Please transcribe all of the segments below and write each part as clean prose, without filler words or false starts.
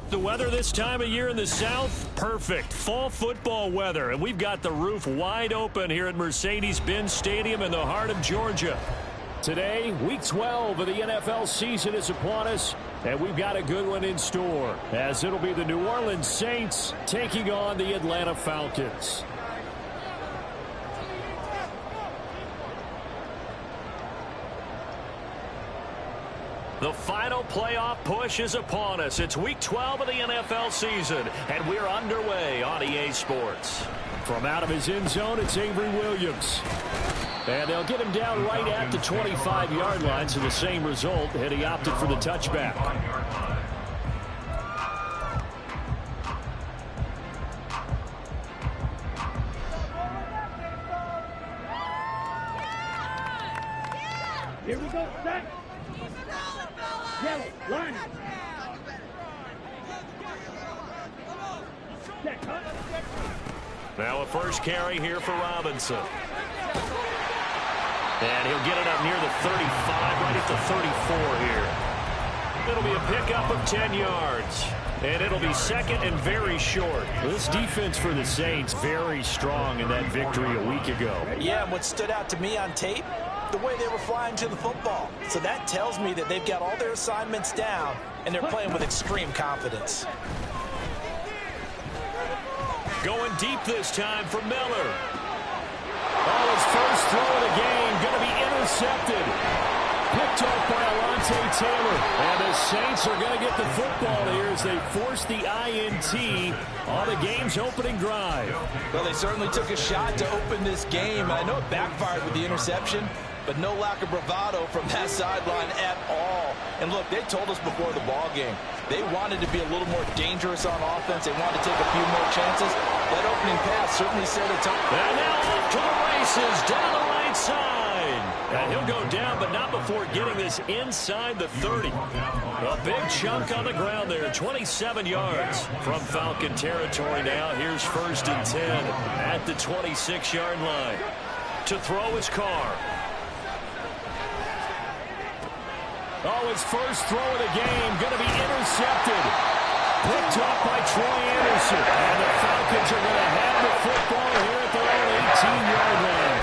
The weather this time of year in the South, perfect. Fall football weather, and we've got the roof wide open here at Mercedes-Benz Stadium in the heart of Georgia. Today, Week 12 of the NFL season is upon us, and we've got a good one in store, as it'll be the New Orleans Saints taking on the Atlanta Falcons. The final playoff push is upon us. It's Week 12 of the NFL season, and we're underway on EA Sports. From out of his end zone, it's Avery Williams. And they'll get him down right at the 25-yard line, so the same result, and he opted for the touchback. Here we go, set. Yellow, line. Now a first carry here for Robinson. And he'll get it up near the 35, right at the 34 here. It'll be a pickup of 10 yards. And it'll be second and very short. This defense for the Saints, very strong in that victory a week ago. Yeah, and what stood out to me on tape, the way they were flying to the football. So that tells me that they've got all their assignments down, and they're playing with extreme confidence. Going deep this time for Miller. Oh, his first throw of the game, going to be intercepted. Picked off by Alontae Taylor. And the Saints are going to get the football here as they force the INT on the game's opening drive. Well, they certainly took a shot to open this game. I know it backfired with the interception, but no lack of bravado from that sideline at all. And look, they told us before the ball game, they wanted to be a little more dangerous on offense. They wanted to take a few more chances. That opening pass certainly set a tone. And now off to the races down the right side. And he'll go down, but not before getting this inside the 30. A big chunk on the ground there, 27 yards from Falcon territory now. Here's 1st and 10 at the 26-yard line. To throw his Carr. Oh, his first throw of the game, going to be intercepted. Picked off by Troy Anderson. And the Falcons are going to have the football here at their own 18-yard line.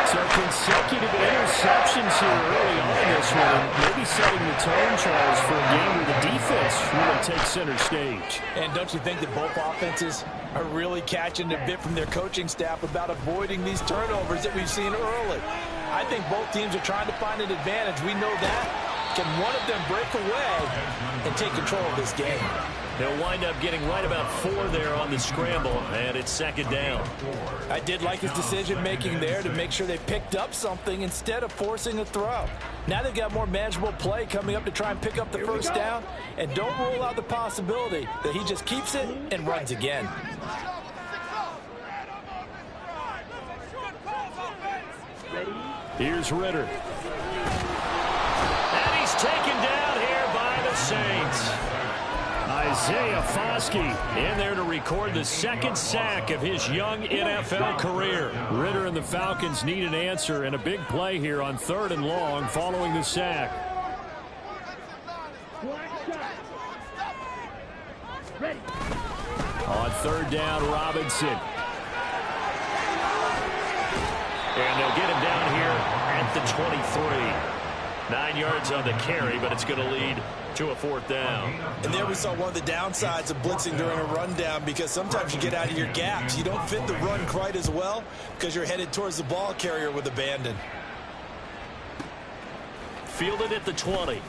So consecutive interceptions here early on in this one. Maybe setting the tone, Charles, for a game where the defense really takes center stage. And don't you think that both offenses are really catching a bit from their coaching staff about avoiding these turnovers that we've seen early? I think both teams are trying to find an advantage. We know that. Can one of them break away and take control of this game? They'll wind up getting right about 4 there on the scramble, and it's 2nd down. I did like his decision-making there to make sure they picked up something instead of forcing a throw. Now they've got more manageable play coming up to try and pick up the first down, and don't rule out the possibility that he just keeps it and runs again. Here's Ritter. And he's taken down here by the Saints. Isaiah Foskey in there to record the 2nd sack of his young NFL career. Ritter and the Falcons need an answer and a big play here on 3rd and long following the sack. On 3rd down, Robinson. And they'll get him down here at the 23. 9 yards on the carry, but it's going to lead to a 4th down. And there we saw one of the downsides of blitzing during a rundown, because sometimes you get out of your gaps. You don't fit the run quite as well because you're headed towards the ball carrier with abandon. Fielded at the 20.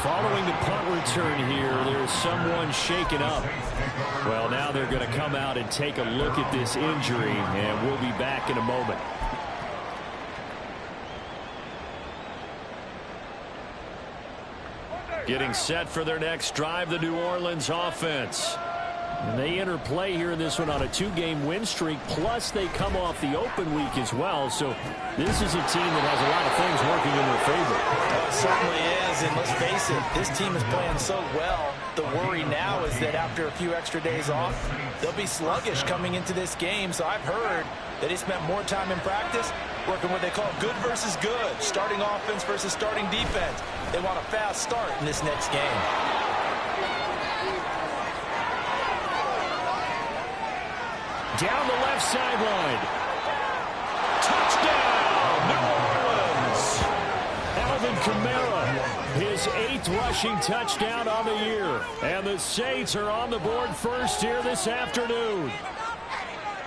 Following the punt return here, there's someone shaken up. Well, now they're going to come out and take a look at this injury, and we'll be back in a moment. Getting set for their next drive, the New Orleans offense. And they enter play here in this one on a 2-game win streak, plus they come off the open week as well. So this is a team that has a lot of things working in their favor. It certainly is, and let's face it, this team is playing so well. The worry now is that after a few extra days off, they'll be sluggish coming into this game. So I've heard that they spent more time in practice working what they call good versus good, starting offense versus starting defense. They want a fast start in this next game. Down the left sideline. Touchdown, New Orleans. Alvin Kamara, his 8th rushing touchdown on the year. And the Saints are on the board first here this afternoon.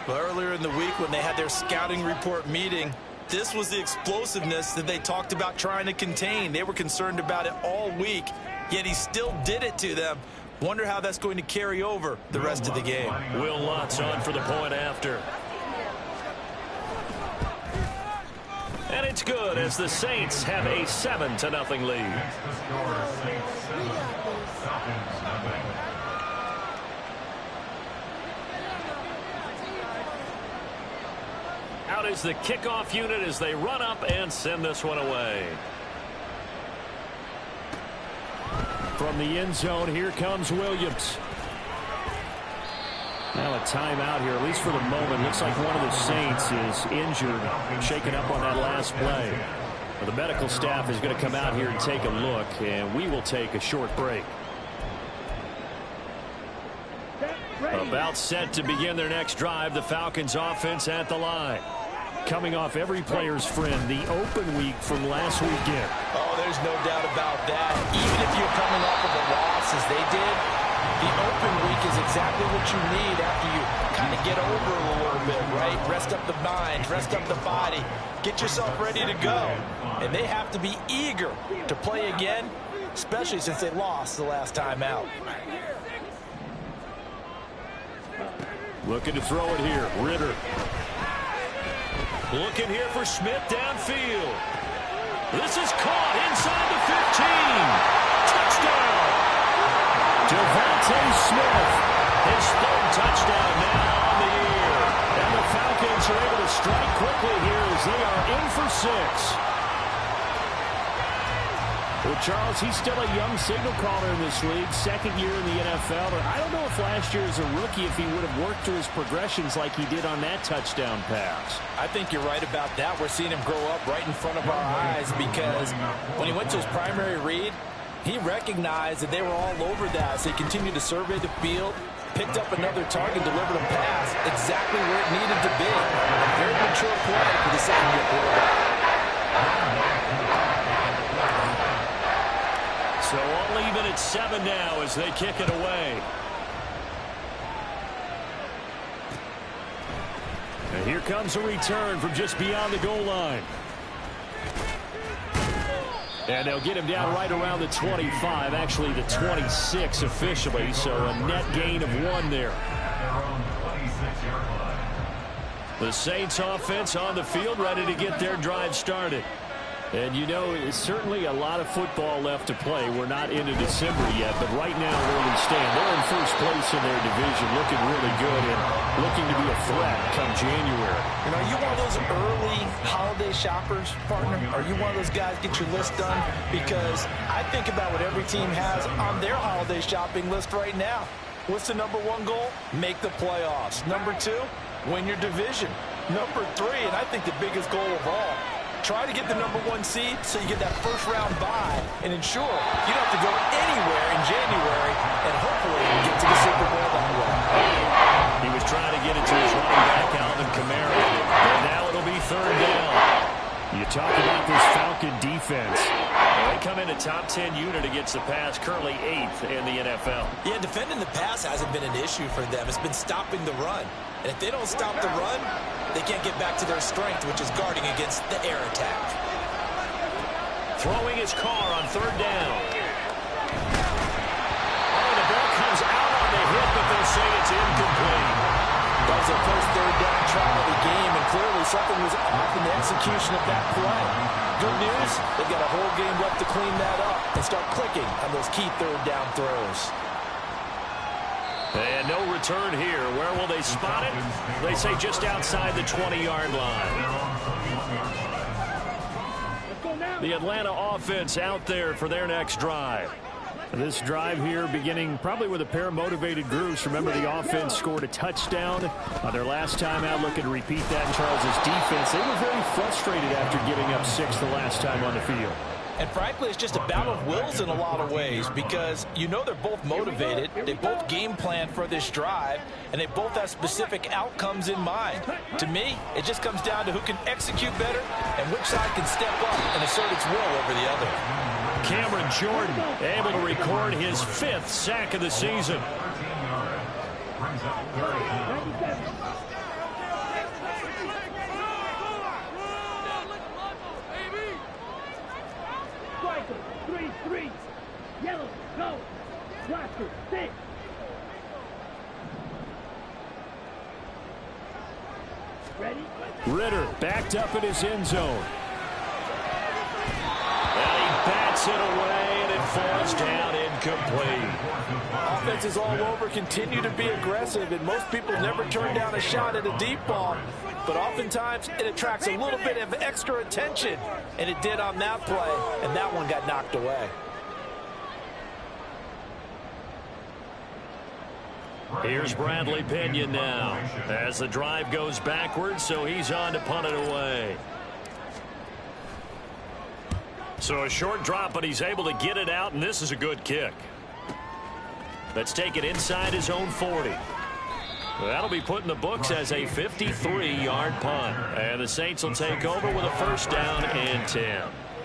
Well, earlier in the week when they had their scouting report meeting, this was the explosiveness that they talked about trying to contain. They were concerned about it all week, yet he still did it to them. Wonder how that's going to carry over the rest of the game. Will Lutz on for the point after. And it's good as the Saints have a 7-0 lead. Out is the kickoff unit as they run up and send this one away. From the end zone, here comes Williams. Now a timeout here, at least for the moment. Looks like one of the Saints is injured, shaken up on that last play. Well, the medical staff is going to come out here and take a look, and we will take a short break. About set to begin their next drive, the Falcons offense at the line. Coming off every player's friend, the open week from last weekend. Oh, there's no doubt about that. Even if you're coming off of a loss as they did, the open week is exactly what you need after you kind of get over a little bit, right? Rest up the mind, rest up the body, get yourself ready to go. And they have to be eager to play again, especially since they lost the last time out. Looking to throw it here, Ritter. Looking here for Smith downfield. This is caught inside the 15. Touchdown. Devontae Smith, his 3rd touchdown now on the year. And the Falcons are able to strike quickly here as they are in for 6. Well, Charles, he's still a young signal caller in this league, 2nd year in the NFL. But I don't know if last year as a rookie, if he would have worked through his progressions like he did on that touchdown pass. I think you're right about that. We're seeing him grow up right in front of our eyes because when he went to his primary read, he recognized that they were all over that. So he continued to survey the field, picked up another target, delivered a pass exactly where it needed to be. A very mature play for the 2nd-year quarterback. So all even at 7 now as they kick it away. And here comes a return from just beyond the goal line. And they'll get him down right around the 25, actually the 26 officially, so a net gain of 1 there. The Saints offense on the field ready to get their drive started. And, you know, it's certainly a lot of football left to play. We're not into December yet, but right now where we stand, they're in first place in their division, looking really good and looking to be a threat come January. And are you one of those early holiday shoppers, partner? Are you one of those guys get your list done? Because I think about what every team has on their holiday shopping list right now. What's the number 1 goal? Make the playoffs. Number 2, win your division. Number 3, and I think the biggest goal of all, try to get the number 1 seed so you get that first-round bye and ensure you don't have to go anywhere in January and hopefully get to the Super Bowl that way. He was trying to get it to his running back, Alvin Kamara. And now it'll be 3rd down. You talk about this Falcon defense. They come in a top 10 unit against the pass, currently 8th in the NFL. Yeah, defending the pass hasn't been an issue for them. It's been stopping the run. And if they don't stop the run, they can't get back to their strength, which is guarding against the air attack. Throwing his car on 3rd down. something was off in the execution of that play. Good news, they've got a whole game left to clean that up and start clicking on those key third down throws. And no return here. Where will they spot it? They say just outside the 20-yard line. The Atlanta offense out there for their next drive. This drive here beginning probably with a pair of motivated groups. Remember, the offense scored a touchdown on their last time out. Looking to repeat that in Charles's defense. They were very frustrated after giving up 6 the last time on the field. And frankly, it's just a battle of wills in a lot of ways because you know they're both motivated. They both game plan for this drive, and they both have specific outcomes in mind. To me, it just comes down to who can execute better and which side can step up and assert its will over the other. Cameron Jordan able to record his 5th sack of the season. Yellow, go. Watcher, 6. Ready? Ritter backed up in his end zone. And he bats it away, and it falls down incomplete. Offenses all over continue to be aggressive, and most people never turn down a shot at a deep ball. But oftentimes, it attracts a little bit of extra attention, and it did on that play, and that one got knocked away. Here's Bradley Pinion now as the drive goes backwards, so he's on to punt it away. So a short drop, but he's able to get it out, and this is a good kick. Let's take it inside his own 40. That'll be put in the books as a 53-yard punt. And the Saints will take over with a first down and 10.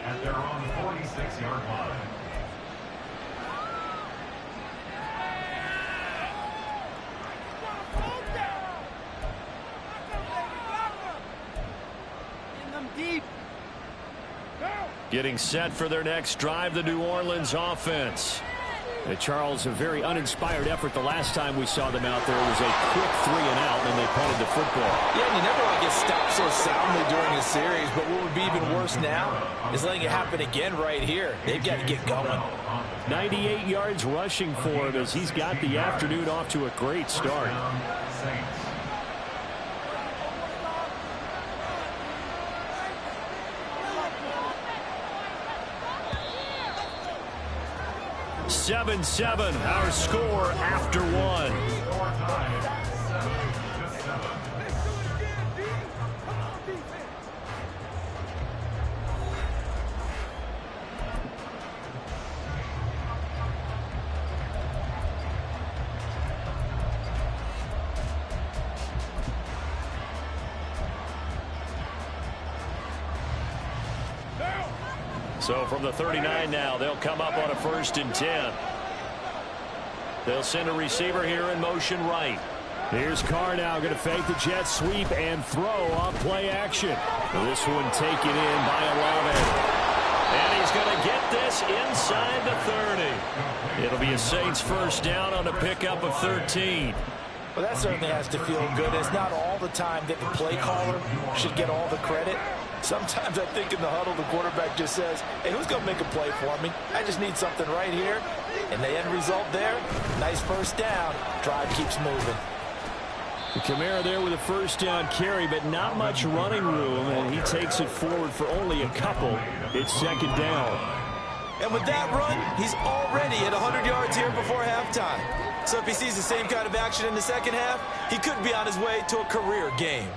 At their own 46-yard line. Getting set for their next drive, the New Orleans offense. Charles, a very uninspired effort the last time we saw them out there. It was a quick 3 and out, and they punted the football. Yeah, and you never want to get stopped so soundly during a series, but what would be even worse now is letting it happen again right here. They've got to get going. 98 yards rushing for him as he's got the afternoon off to a great start. 7-7, our score after 1. So from the 39 now, they'll come up on a 1st and 10. They'll send a receiver here in motion right. Here's Carr now going to fake the jet sweep and throw off play action. This one taken in by Olave. And he's going to get this inside the 30. It'll be a Saints first down on a pickup of 13. Well, that certainly has to feel good. It's not all the time that the play caller should get all the credit. Sometimes I think in the huddle, the quarterback just says, hey, who's going to make a play for me? I just need something right here. And the end result there, nice first down. Drive keeps moving. Kamara there with a first down carry, but not much running room, and he takes it forward for only a couple. It's 2nd down. And with that run, he's already at 100 yards here before halftime. So if he sees the same kind of action in the second half, he could be on his way to a career game.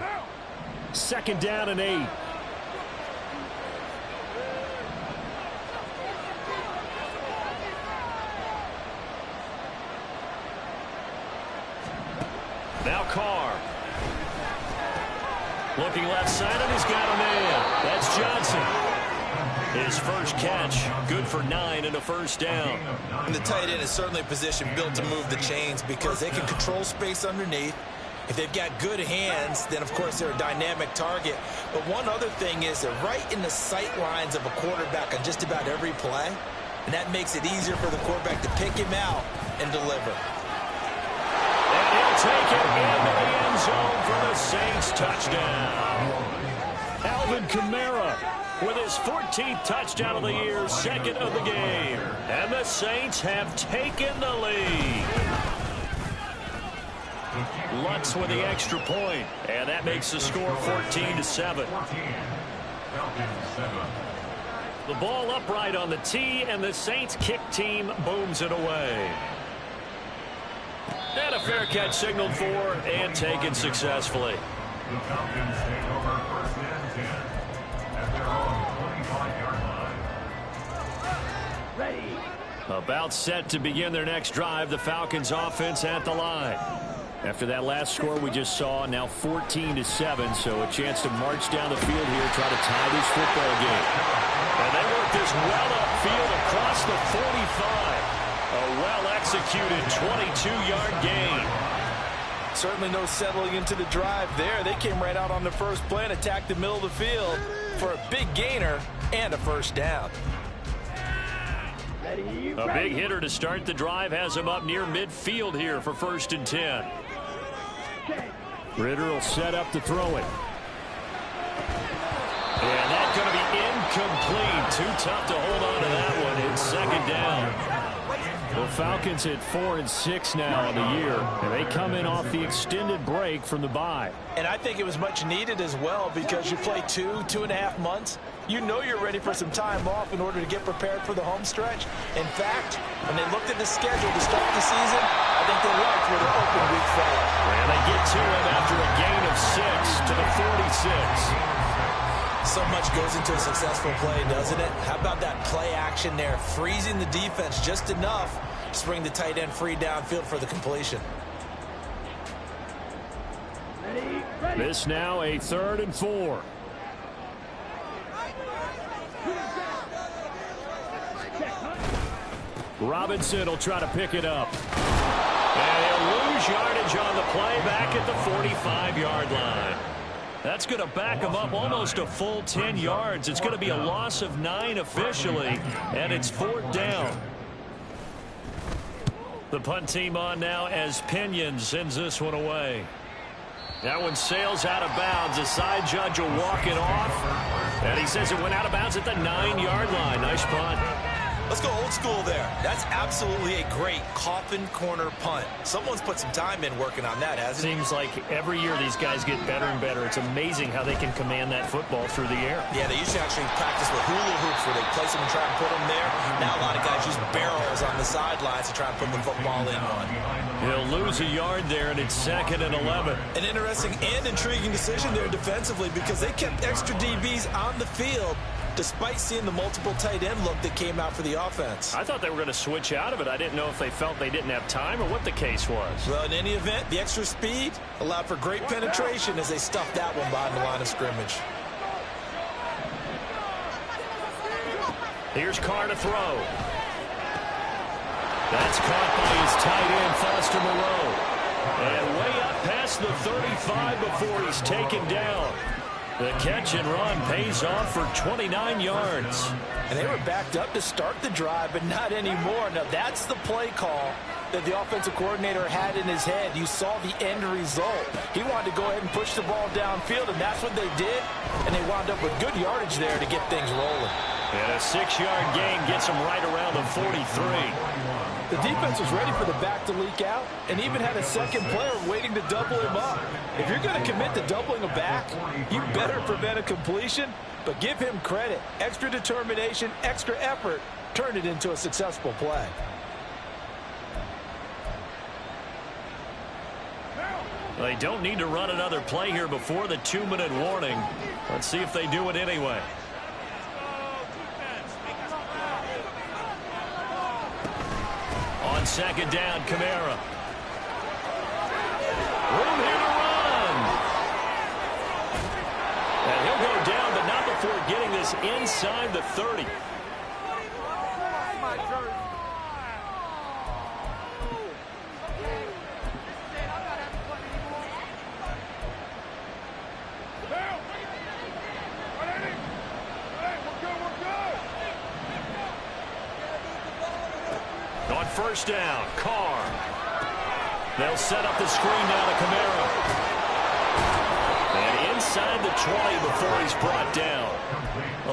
2nd down and 8. Now Carr. Looking left side, and he's got a man. That's Johnson. His first catch, good for 9 and a first down. And the tight end is certainly a position built to move the chains because they can control space underneath. If they've got good hands, then, of course, they're a dynamic target. But one other thing is they're right in the sight lines of a quarterback on just about every play. And that makes it easier for the quarterback to pick him out and deliver. And he'll take it into the end zone for the Saints touchdown. Alvin Kamara with his 14th touchdown of the year, second of the game. And the Saints have taken the lead. Lutz with the extra point, and that makes the score 14-7. The ball upright on the tee, and the Saints kick team booms it away. And a fair catch signaled for and taken successfully. The Falcons take over first and 10 at their own 25-yard line. Ready. About set to begin their next drive, the Falcons offense at the line. After that last score we just saw, now 14-7, so a chance to march down the field here, try to tie this football game. And they work this well upfield across the 45. A well-executed 22-yard gain. Certainly no settling into the drive there. They came right out on the first play and attacked the middle of the field for a big gainer and a first down. A big hitter to start the drive has him up near midfield here for 1st and 10. Ritter will set up to throw it. And that's going to be incomplete. Too tough to hold on to that one. It's 2nd down. The Falcons at 4-6 now on the year, and they come in off the extended break from the bye. And I think it was much needed as well, because you play 2.5 months. You know you're ready for some time off in order to get prepared for the home stretch. In fact, when they looked at the schedule to start the season, I think they liked where the open week fell. And they get to him after a gain of 6 to the 46. So much goes into a successful play, doesn't it? How about that play action there, freezing the defense just enough to bring the tight end free downfield for the completion. This now a 3rd and 4. Robinson will try to pick it up. And he'll lose yardage on the play back at the 45-yard line. That's going to back him up almost a full 10 yards. It's going to be a loss of 9 officially, and it's 4th down. The punt team on now as Pinion sends this one away. That one sails out of bounds. The side judge will walk it off, and he says it went out of bounds at the 9-yard line. Nice punt. Let's go old school there. That's absolutely a great coffin corner punt. Someone's put some time in working on that, hasn't it? Seems like every year these guys get better and better. It's amazing how they can command that football through the air. Yeah, they used to actually practice with hula hoops where they place them and try and put them there. Now a lot of guys use barrels on the sidelines to try and put the football in one. He'll lose a yard there, and it's 2nd and 11. An interesting and intriguing decision there defensively, because they kept extra DBs on the field despite seeing the multiple tight end look that came out for the offense. I thought they were going to switch out of it. I didn't know if they felt they didn't have time or what the case was. Well, in any event, the extra speed allowed for great penetration as they stuffed that one behind the line of scrimmage. Here's Carr to throw. That's caught by his tight end, Foster Moreau. And way up past the 35 before he's taken down. The catch and run pays off for 29 yards. And they were backed up to start the drive, but not anymore. Now, that's the play call that the offensive coordinator had in his head. You saw the end result. He wanted to go ahead and push the ball downfield, and that's what they did. And they wound up with good yardage there to get things rolling. And a 6-yard gain gets them right around the 43. The defense was ready for the back to leak out and even had a second player waiting to double him up. If you're going to commit to doubling a back, you better prevent a completion, but give him credit. Extra determination, extra effort turned it into a successful play. They don't need to run another play here before the 2-minute warning. Let's see if they do it anyway. On 2nd down, Kamara. Room here to run. And he'll go down, but not before getting this inside the 30. On 1st down, Carr. They'll set up the screen now to Kamara. 20 before he's brought down.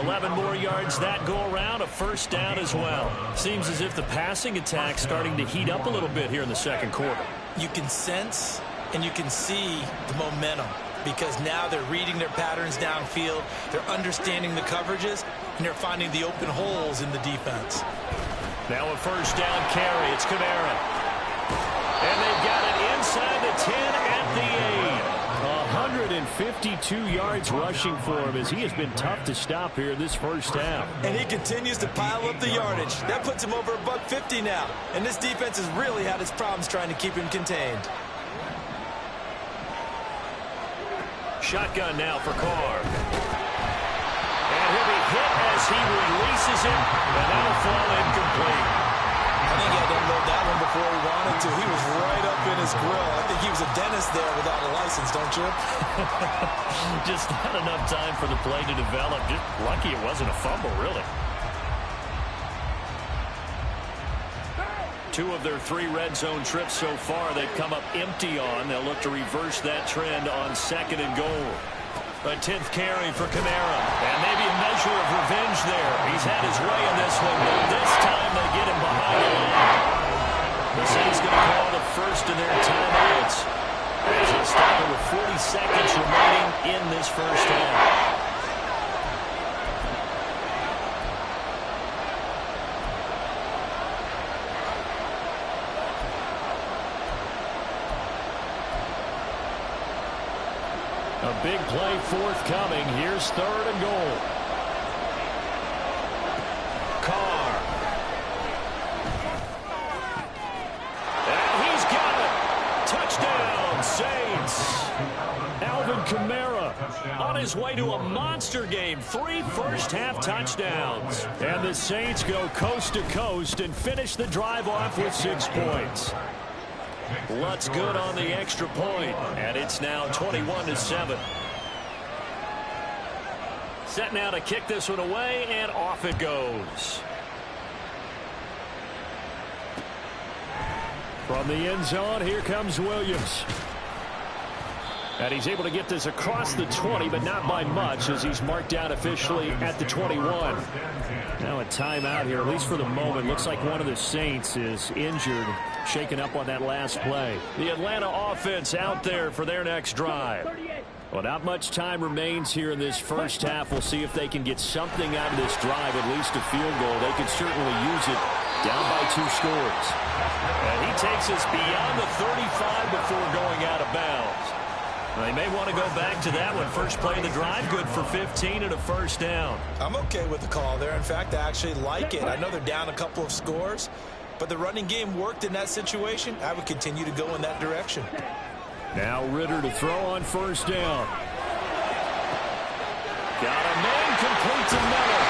11 more yards that go around, a first down as well. Seems as if the passing attack's starting to heat up a little bit here in the second quarter. You can sense and you can see the momentum because now they're reading their patterns downfield, they're understanding the coverages, and they're finding the open holes in the defense. Now a first down carry. It's Kamara. And they've got it inside the 10 at the 8. 152 yards rushing for him as he has been tough to stop here this first half. And he continues to pile up the yardage. That puts him over $150 now. And this defense has really had its problems trying to keep him contained. Shotgun now for Carr. And he'll be hit as he releases it, and that'll fall incomplete. I think he had to unload that one before he wanted to. He was right up in his grill. I think he was a dentist there without a license, don't you? Just not enough time for the play to develop. Just lucky it wasn't a fumble, really. 2 of their 3 red zone trips so far they've come up empty on. They'll look to reverse that trend on 2nd and goal. A 10th carry for Kamara. And maybe a measure of revenge there. He's had his way in this one, but this time they get him behind the line. The Saints going to call the first of their timeouts as they stop it with 40 seconds remaining in this first half. A big play forthcoming. Here's 3rd and goal. Carr. And he's got it. Touchdown, Saints. Alvin Kamara on his way to a monster game. 3 first-half touchdowns. And the Saints go coast to coast and finish the drive off with 6 points. Lutz good on the extra point, and it's now 21-7. Set now to kick this one away, and off it goes. From the end zone, here comes Williams. And he's able to get this across the 20, but not by much, as he's marked out officially at the 21. Now a timeout here, at least for the moment. Looks like one of the Saints is injured, shaken up on that last play. The Atlanta offense out there for their next drive. Well, not much time remains here in this first half. We'll see if they can get something out of this drive, at least a field goal. They could certainly use it down by 2 scores. And he takes us beyond the 35 before going out of bounds. They may want to go back to that one. First play of the drive, good for 15 and a first down. I'm okay with the call there. In fact, I actually like it. I know they're down a couple of scores, but the running game worked in that situation. I would continue to go in that direction. Now Ritter to throw on first down. Got a man complete to Miller.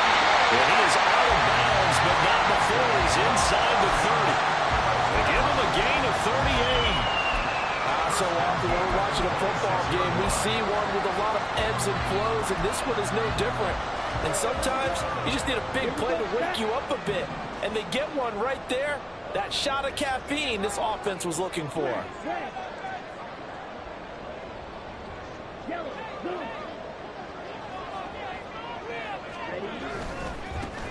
And he is out of bounds, but not before he's inside the 30. They give him a gain of 38. So often when we're watching a football game, we see one with a lot of ebbs and flows, and this one is no different. And sometimes you just need a big play to wake you up a bit. And they get one right there. That shot of caffeine this offense was looking for.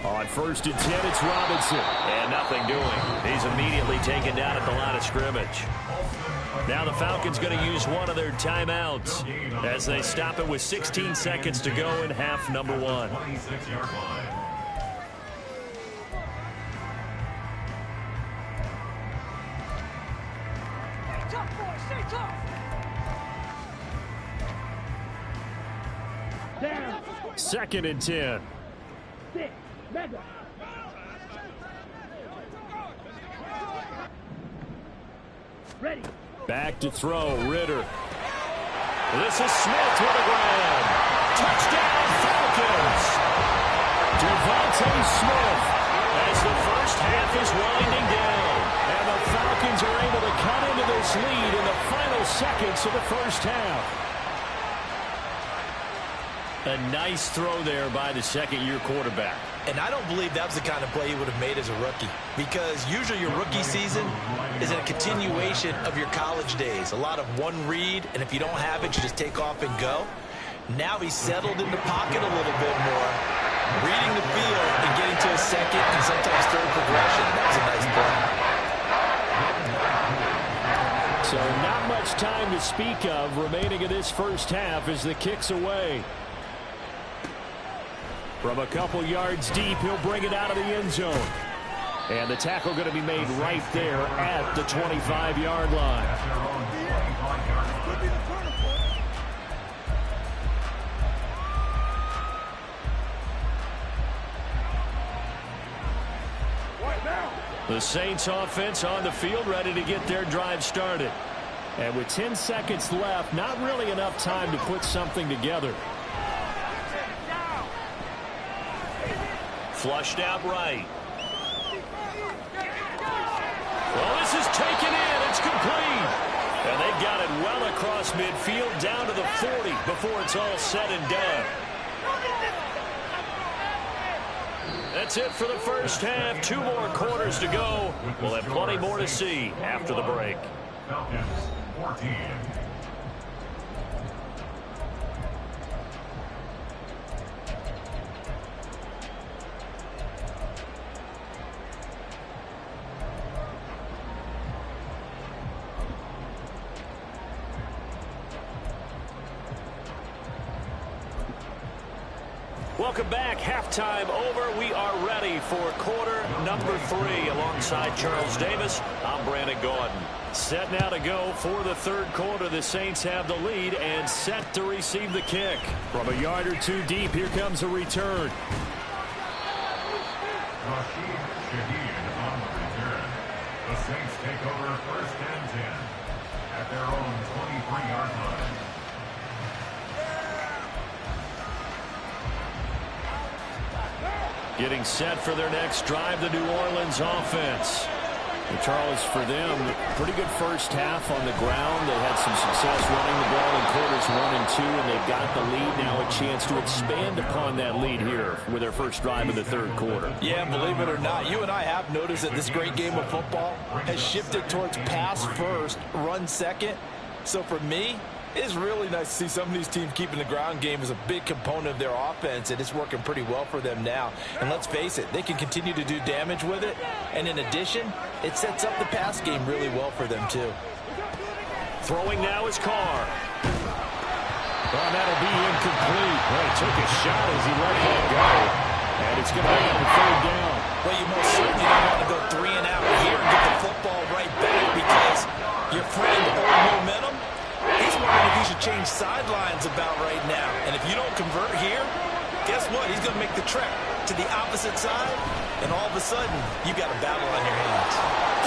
On 1st and 10, it's Robinson. And nothing doing. He's immediately taken down at the line of scrimmage. Now the Falcons going to use one of their timeouts as they stop it with 16 seconds to go in half number 1. Second and 10. Ready. Back to throw, Ritter. This is Smith with a grab. Touchdown, Falcons. Devontae Smith as the first half is winding down. And the Falcons are able to cut into this lead in the final seconds of the first half. A nice throw there by the second-year quarterback. And I don't believe that was the kind of play he would have made as a rookie, because usually your rookie season is a continuation of your college days. A lot of one read, and if you don't have it, you just take off and go. Now he's settled in the pocket a little bit more, reading the field and getting to a second and sometimes third progression. That was a nice play. So not much time to speak of remaining in this first half as the kick's away. From a couple yards deep, he'll bring it out of the end zone. And the tackle going to be made right there at the 25-yard line. The Saints offense on the field ready to get their drive started. And with 10 seconds left, not really enough time to put something together. Flushed out right. Well, this is taken in. It's complete. And they've got it well across midfield down to the 40 before it's all said and done. That's it for the first half. 2 more quarters to go. We'll have plenty more to see after the break. Falcons 14. Welcome back. Halftime over. We are ready for quarter number 3. Alongside Charles Davis, I'm Brandon Gordon. Set now to go for the third quarter. The Saints have the lead and set to receive the kick. From a yard or 2 deep, here comes a return. Rashid Shaheed on the return. The Saints take over first and 10 at their own 23-yard line. Getting set for their next drive, the New Orleans offense. And Charles, for them, pretty good first half on the ground. They had some success running the ball in quarters 1 and 2, and they've got the lead now, a chance to expand upon that lead here with their first drive of the third quarter. Yeah, believe it or not, you and I have noticed that this great game of football has shifted towards pass first, run second. So for me, it's really nice to see some of these teams keeping the ground game as a big component of their offense, and it's working pretty well for them now. And let's face it, they can continue to do damage with it. And in addition, it sets up the pass game really well for them, too. Throwing now is Carr. Oh, that'll be incomplete. Well, he took a shot as he let that go. And it's going to be up a third down. Well, you most certainly don't want to go 3 and out here and get the football right back because your friend old momentum, he's wondering if he should change sidelines about right now. And if you don't convert here, guess what? He's going to make the trek to the opposite side, and all of a sudden, you've got a battle on your hands.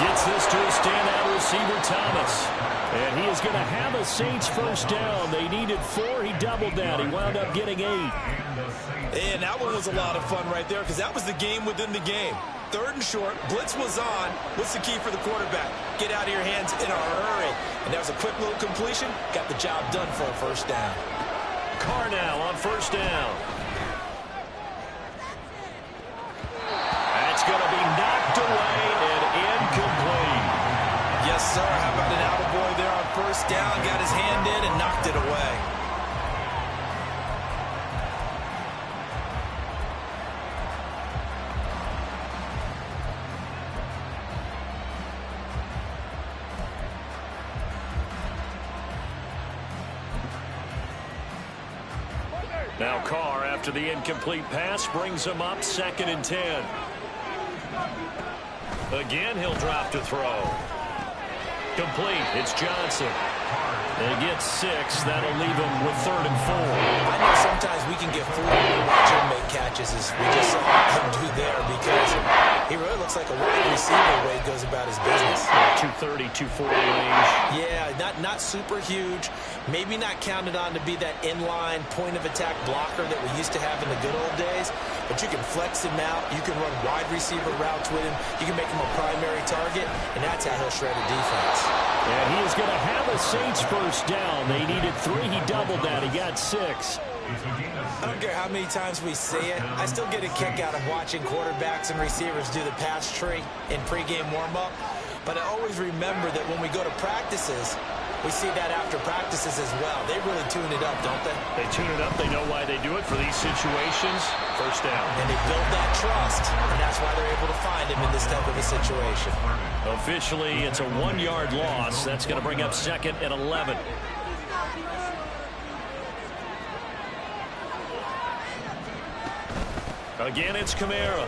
Gets this to a standout receiver, Thomas. And he is going to have a Saints first down. They needed 4. He doubled that. He wound up getting 8. And that one was a lot of fun right there because that was the game within the game. 3rd and short, blitz was on. What's the key for the quarterback? Get out of your hands in a hurry. And that was a quick little completion. Got the job done for a first down. Carr now on first down. That's going to be knocked away and incomplete. Yes, sir. How about an attaboy there on first down? Got his hand in and knocked it away. Now Carr, after the incomplete pass, brings him up 2nd and 10. Again, he'll drop to throw. Complete. It's Johnson. They get 6. That'll leave him with 3rd and 4. I know sometimes we can get fooled when we watch him make catches, as we just saw him do there, because he really looks like a wide receiver the way he goes about his business. 230, 240 range. Yeah, not super huge. Maybe not counted on to be that inline point-of-attack blocker that we used to have in the good old days, but you can flex him out. You can run wide receiver routes with him. You can make him a primary target, and that's how he'll shred a defense. And he is going to have a Saints first down. They needed 3. He doubled that. He got 6. I don't care how many times we see it. I still get a kick out of watching quarterbacks and receivers do the pass tree in pregame warm-up. But I always remember that when we go to practices, We see that after practices as well. They really tune it up, don't they? They tune it up. They know why they do it for these situations. First down. And they build that trust, and that's why they're able to find him in this type of a situation. Officially, it's a 1-yard loss. That's going to bring up 2nd and 11. Again, it's Kamara.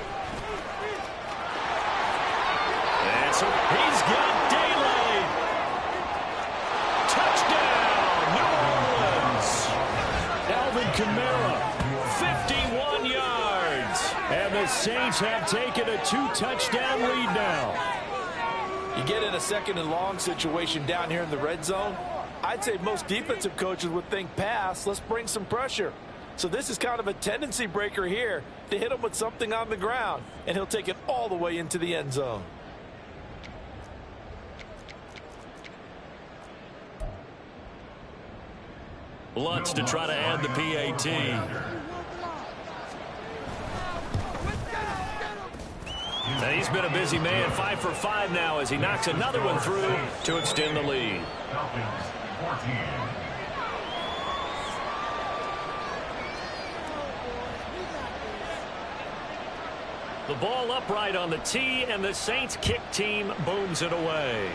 And so he's got daylight. Touchdown, New Orleans. Alvin Kamara, 51 yards. And the Saints have taken a 2-touchdown lead now. You get in a 2nd and long situation down here in the red zone, I'd say most defensive coaches would think pass, let's bring some pressure. So this is kind of a tendency breaker here to hit him with something on the ground, and he'll take it all the way into the end zone. Lutz to try to add the PAT. And he's been a busy man, 5 for 5 now as he knocks another one through to extend the lead. Falcons 14. The ball upright on the tee, and the Saints kick team booms it away.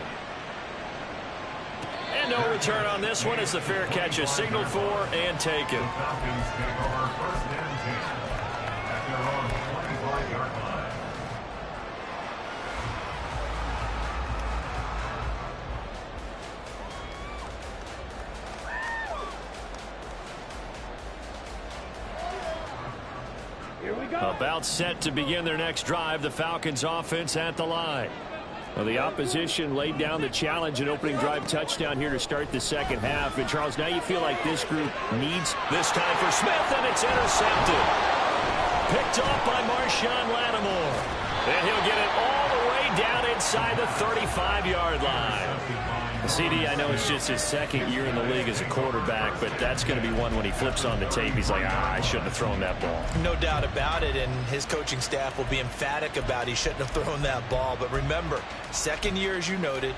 And no return on this one as the fair catch is signaled for and taken. Falcons take over 1st and 10 at their own 25-yard line. About set to begin their next drive, the Falcons offense at the line. Well, the opposition laid down the challenge, an opening drive touchdown here to start the second half. And, Charles, now you feel like this group needs this time for Smith, and it's intercepted. Picked off by Marshawn Lattimore. And he'll get it all the way down inside the 35-yard line. CD, I know it's just his 2nd year in the league as a quarterback, but that's going to be one when he flips on the tape. He's like, I shouldn't have thrown that ball. No doubt about it, and his coaching staff will be emphatic about he shouldn't have thrown that ball. But remember, 2nd year, as you noted,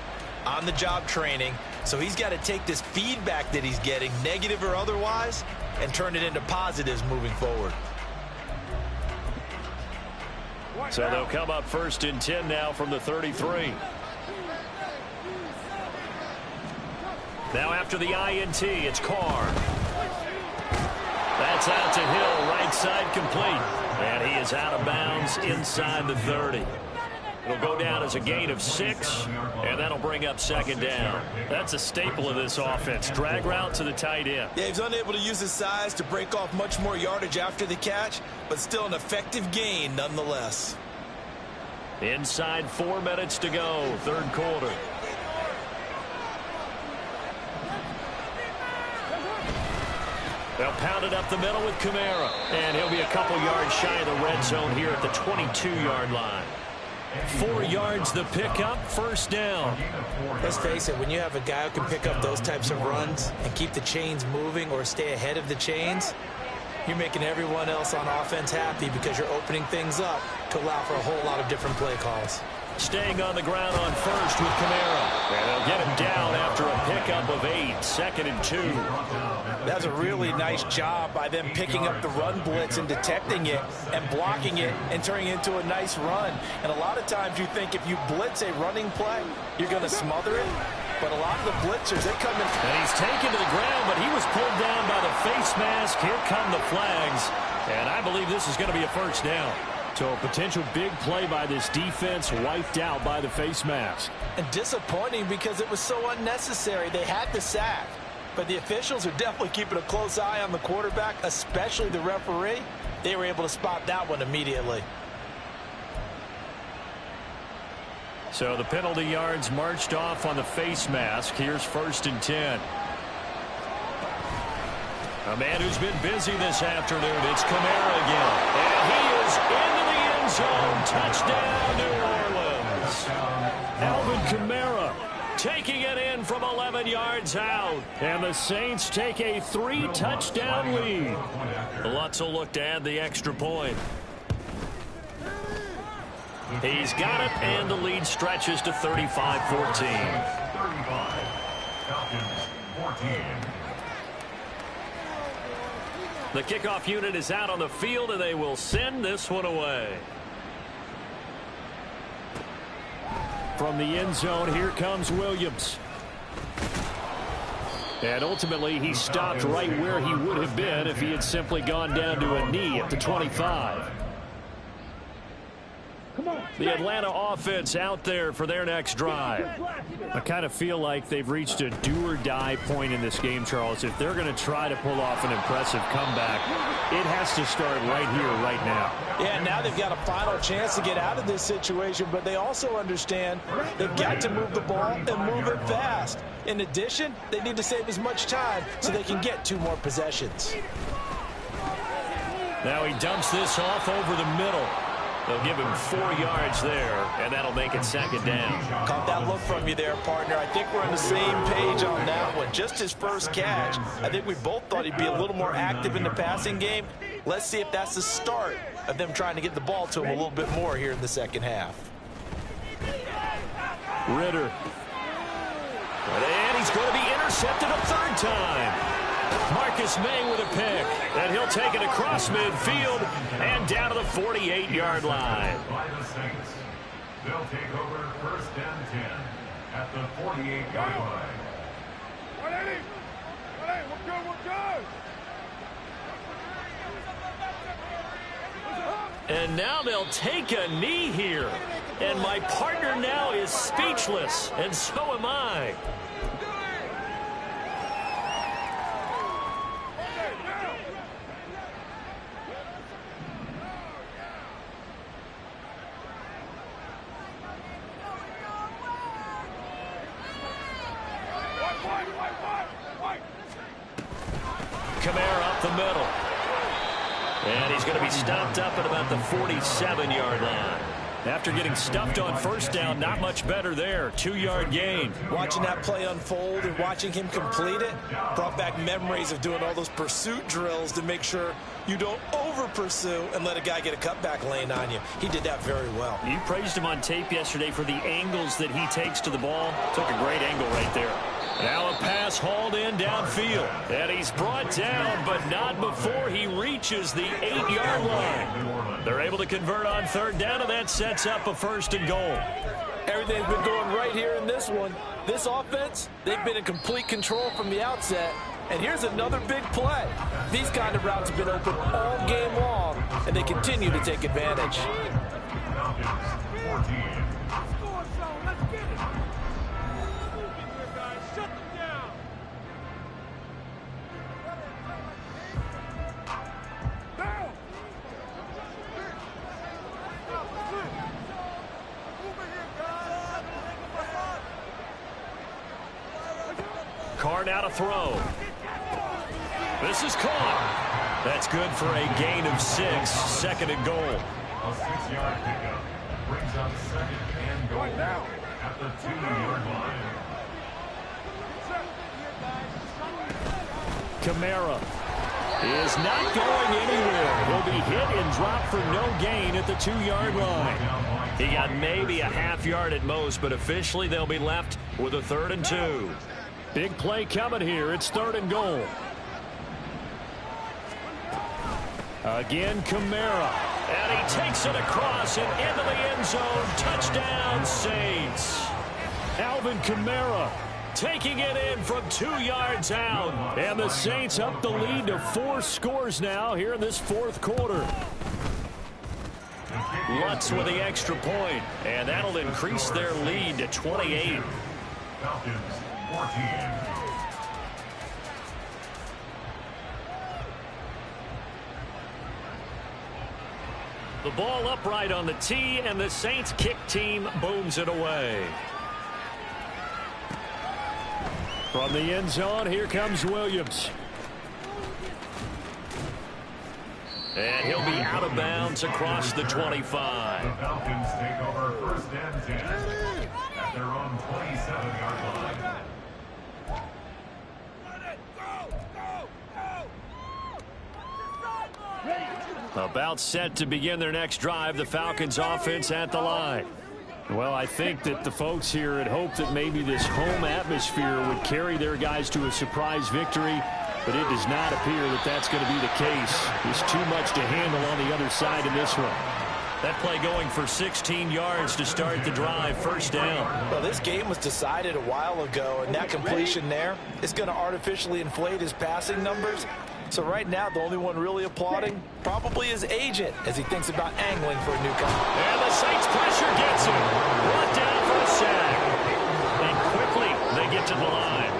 on-the-job training, so he's got to take this feedback that he's getting, negative or otherwise, and turn it into positives moving forward. So they'll come up 1st and 10 now from the 33. Now after the INT, it's Carr. That's out to Hill, right side complete. And he is out of bounds inside the 30. It'll go down as a gain of 6, and that'll bring up 2nd down. That's a staple of this offense. Drag route to the tight end. Yeah, he's unable to use his size to break off much more yardage after the catch, but still an effective gain nonetheless. Inside 4 minutes to go, 3rd quarter. They'll pound it up the middle with Kamara. And he'll be a couple yards shy of the red zone here at the 22-yard line. 4 yards the pickup, 1st down. Let's face it, when you have a guy who can pick up those types of runs and keep the chains moving or stay ahead of the chains, you're making everyone else on offense happy because you're opening things up to allow for a whole lot of different play calls. Staying on the ground on 1st with Kamara. And they'll get him down after a pickup of 8, 2nd and 2. That's a really nice job by them picking up the run blitz and detecting it and blocking it and turning it into a nice run. And a lot of times you think if you blitz a running play, you're going to smother it. But a lot of the blitzers, they come in. And he's taken to the ground, but he was pulled down by the face mask. Here come the flags. And I believe this is going to be a 1st down. So a potential big play by this defense wiped out by the face mask. And disappointing because it was so unnecessary. They had the sack. But the officials are definitely keeping a close eye on the quarterback, especially the referee. They were able to spot that one immediately. So the penalty yards marched off on the face mask. Here's 1st and 10. A man who's been busy this afternoon. It's Kamara again. And he is into the end zone. Touchdown, New Orleans. Alvin Kamara taking it in from 11 yards out. And the Saints take a 3-touchdown lead. Lutz will look to add the extra point. He's got it, and the lead stretches to 35-14. 35. Falcons 14. The kickoff unit is out on the field, and they will send this one away. From the end zone, here comes Williams. And ultimately, he stopped right where he would have been if he had simply gone down to a knee at the 25. The Atlanta offense out there for their next drive. I kind of feel like they've reached a do-or-die point in this game, Charles. If they're going to try to pull off an impressive comeback, it has to start right here, right now. Yeah, now they've got a final chance to get out of this situation, but they also understand they've got to move the ball and move it fast. In addition, they need to save as much time so they can get 2 more possessions. Now he dumps this off over the middle. They'll give him 4 yards there, and that'll make it second down. Caught that look from you there, partner. I think we're on the same page on that one. Just his first catch. I think we both thought he'd be a little more active in the passing game. Let's see if that's the start of them trying to get the ball to him a little bit more here in the second half. Ritter. And he's going to be intercepted a 3rd time. Marcus May with a pick, and he'll take it across midfield and down to the 48-yard line. By the Saints. They'll take over 1st and 10 at the 48-yard line. And now they'll take a knee here. And my partner now is speechless, and so am I. Kamara up the middle. And he's going to be stopped up at about the 47-yard line. After getting stuffed on 1st down, not much better there. 2-yard gain. Watching that play unfold and watching him complete it brought back memories of doing all those pursuit drills to make sure you don't over-pursue and let a guy get a cutback lane on you. He did that very well. You praised him on tape yesterday for the angles that he takes to the ball. Took a great angle right there. Now a pass hauled in downfield. And he's brought down, but not before he reaches the 8-yard line. They're able to convert on 3rd down, and that sets up a 1st and goal. Everything's been going right here in this one. This offense, they've been in complete control from the outset. And here's another big play. These kind of routes have been open all game long, and they continue to take advantage. Falcons 14. Carr now to throw. This is caught. That's good for a gain of 6. 2nd and goal. A 6-yard pickup brings up 2nd and goal at the 2-yard line. Kamara is not going anywhere. He'll be hit and dropped for no gain at the 2-yard line. He got maybe a half yard at most, but officially they'll be left with a 3rd and 2. Big play coming here. It's 3rd and goal. Again, Kamara. And he takes it across and into the end zone. Touchdown, Saints. Alvin Kamara taking it in from 2 yards out. And the Saints up the lead to 4 scores now here in this 4th quarter. Lutz with the extra point, and that'll increase their lead to 28. Falcons 14. The ball upright on the tee, and the Saints kick team booms it away. From the end zone, here comes Williams. And he'll be out of bounds across the 25. The Falcons take over 1st and 10 at their own 27-yard line. About set to begin their next drive, the Falcons offense at the line. Well, I think that the folks here had hoped that maybe this home atmosphere would carry their guys to a surprise victory, but it does not appear that that's going to be the case. There's too much to handle on the other side in this one. That play going for 16 yards to start the drive, first down. Well, this game was decided a while ago, and that completion there is going to artificially inflate his passing numbers. So right now, the only one really applauding probably his agent as he thinks about angling for a new contract. And the Saints pressure gets him. Brought down for a sack. And quickly, they get to the line.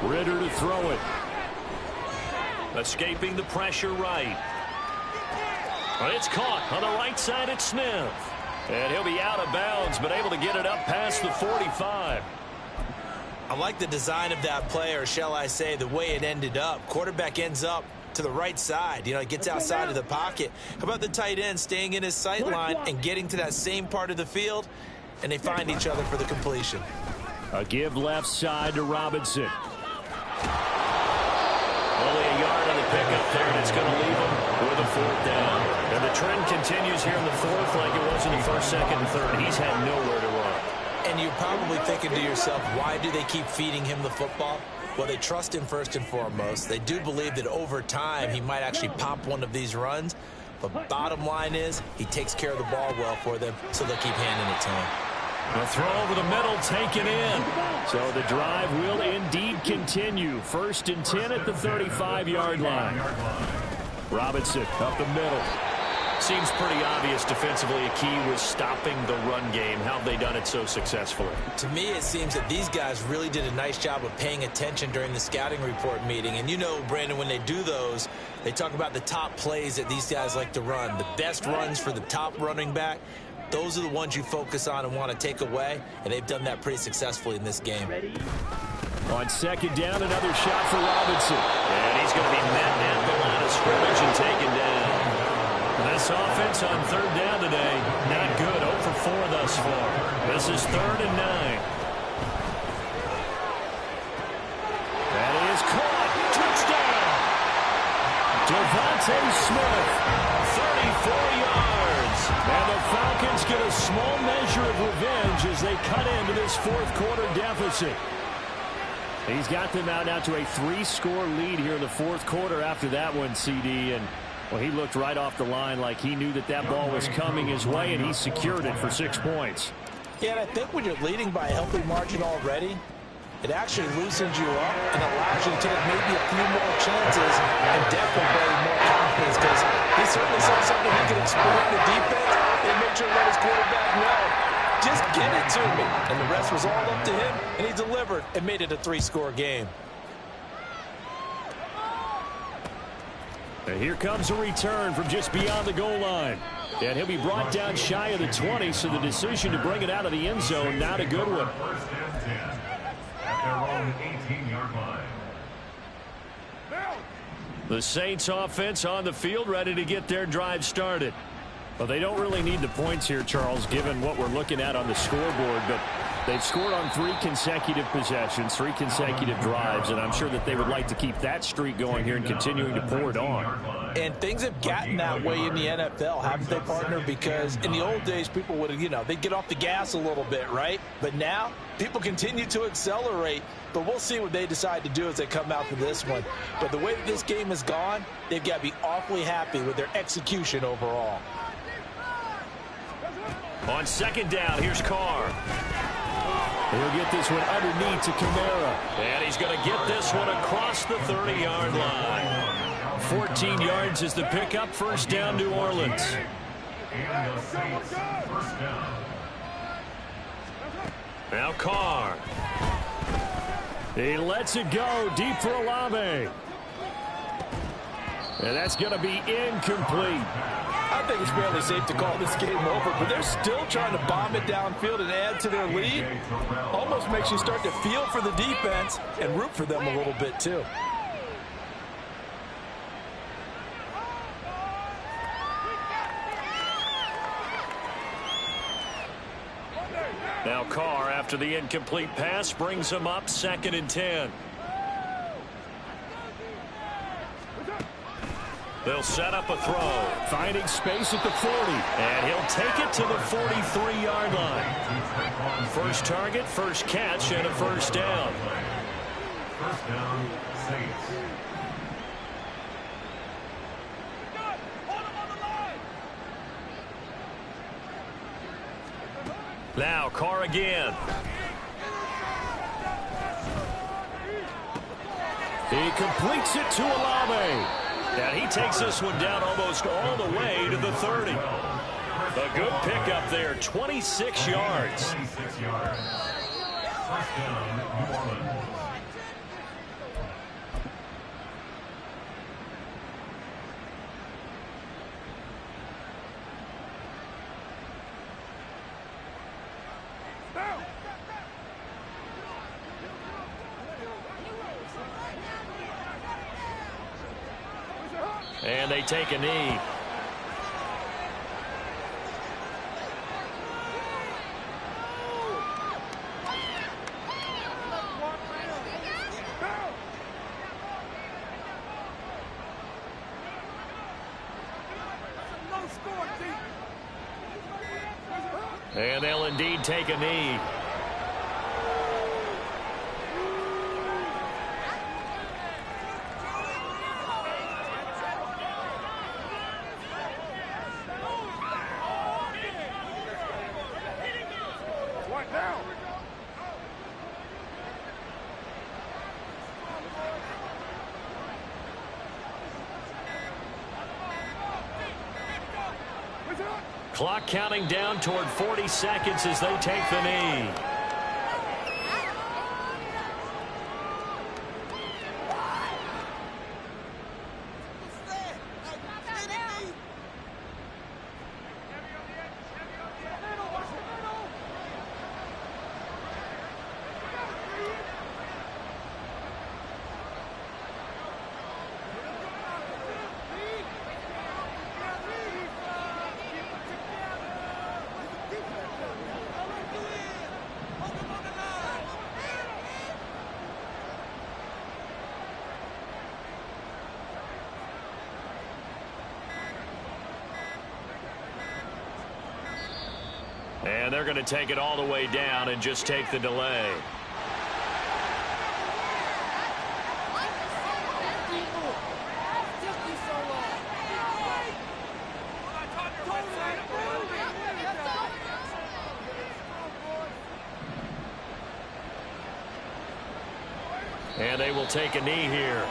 Ritter to throw it. Escaping the pressure right. It's caught on the right side at Smith. And he'll be out of bounds, but able to get it up past the 45. I like the design of that play, or shall I say the way it ended up. Quarterback ends up to the right side. You know, he gets outside of the pocket. How about the tight end staying in his sight line and getting to that same part of the field, and they find each other for the completion. A give left side to Robinson. Only a yard on the pickup there, and it's going to leave him with a fourth down. And the trend continues here in the fourth like it was in the first, second, and third. He's had nowhere to run. And you're probably thinking to yourself, why do they keep feeding him the football? Well, they trust him first and foremost. They do believe that over time he might actually pop one of these runs. But bottom line is he takes care of the ball well for them, so they'll keep handing it to him. The throw over the middle taken in. So the drive will indeed continue. First and 10 at the 35-yard line. Robinson up the middle. Seems pretty obvious defensively a key was stopping the run game. How have they done it so successfully? To me, it seems that these guys really did a nice job of paying attention during the scouting report meeting. And you know, Brandon, when they do those, they talk about the top plays that these guys like to run. The best runs for the top running back. Those are the ones you focus on and want to take away, and they've done that pretty successfully in this game. On second down, another shot for Robinson. And he's going to be met at the line of scrimmage and taken down. This offense on third down today, not good. 0 for 4 thus far. This is 3rd and 9. That is caught. Touchdown. Devontae Smith, 34 yards. And the Falcons get a small measure of revenge as they cut into this fourth-quarter deficit. He's got them out now to a 3-score lead here in the fourth quarter after that one, CD. And well, he looked right off the line like he knew that that ball was coming his way, and he secured it for 6 points. Yeah, and I think when you're leading by a healthy margin already, it actually loosens you up and allows you to take maybe a few more chances and definitely build more confidence, because he certainly saw something he could exploit in the defense and make sure to let his quarterback know, just get it to me. And the rest was all up to him, and he delivered and made it a 3-score game. And here comes a return from just beyond the goal line. And he'll be brought down shy of the 20, so the decision to bring it out of the end zone, not a good one. First and 10 at their own 18-yard line. The Saints offense on the field, ready to get their drive started. Well, they don't really need the points here, Charles, given what we're looking at on the scoreboard, but they've scored on 3 consecutive possessions, 3 consecutive drives, and I'm sure that they would like to keep that streak going here and continuing to pour it on. And things have gotten that way in the NFL, haven't they, partner? Because in the old days, people would have, they'd get off the gas a little bit, right? But now, people continue to accelerate, but we'll see what they decide to do as they come out for this one. But the way that this game has gone, they've got to be awfully happy with their execution overall. On second down, here's Carr. He'll get this one underneath to Kamara. And he's going to get this one across the 30-yard line. 14 yards is the pickup. First down, New Orleans. And the Saints first down. Now Carr. He lets it go deep for Olave. And that's going to be incomplete. I think it's fairly safe to call this game over, but they're still trying to bomb it downfield and add to their lead. Almost makes you start to feel for the defense and root for them a little bit too. Now Carr, after the incomplete pass, brings him up 2nd and 10. They'll set up a throw. Finding space at the 40. And he'll take it to the 43-yard line. First target, first catch, and a first down. First down, Saints. Now Carr again. He completes it to Olave. And he takes this one down almost all the way to the 30. A good pickup there, 26 yards. 26 yards. First down, New Orleans. And they take a knee. And they'll indeed take a knee. Clock counting down toward 40 seconds as they take the knee. And they're going to take it all the way down and just take the delay. And they will take a knee here.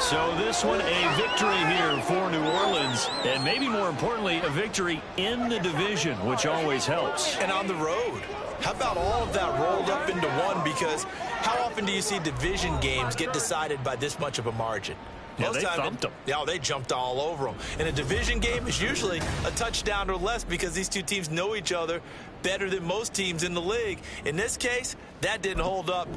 So this one, a victory here for New Orleans, and maybe more importantly, a victory in the division, which always helps. And on the road. How about all of that rolled up into one? Because how often do you see division games get decided by this much of a margin? Yeah, they thumped them. Yeah, they jumped all over them. And a division game is usually a touchdown or less because these two teams know each other better than most teams in the league. In this case, that didn't hold up.